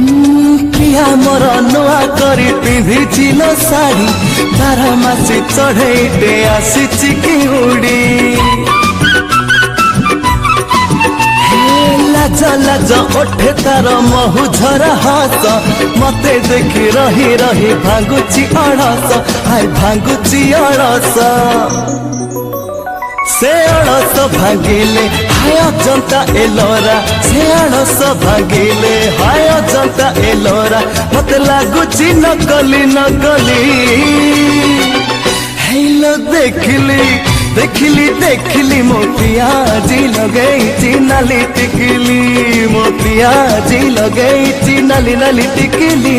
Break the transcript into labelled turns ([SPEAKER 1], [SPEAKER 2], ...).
[SPEAKER 1] प्रिया मोर नुआ करी पिंधिचिल साड़ी 12 मासी चढ़ेटे आसीची कि उड़ी लाज लाज ओठे तार महु झरा हास मते देखी रही रही भांगुची अड़स हाय भांगुची अड़स से अड़स भागिले हाय अजंता एलोरा से अड़स भागिले हाय अजंता एलोरा मते लागुची नकली नकली हेलो देखली देखली देखली मोतिया जी लगई नाली टिकली मोतिया जी लगई नाली नाली टिकली।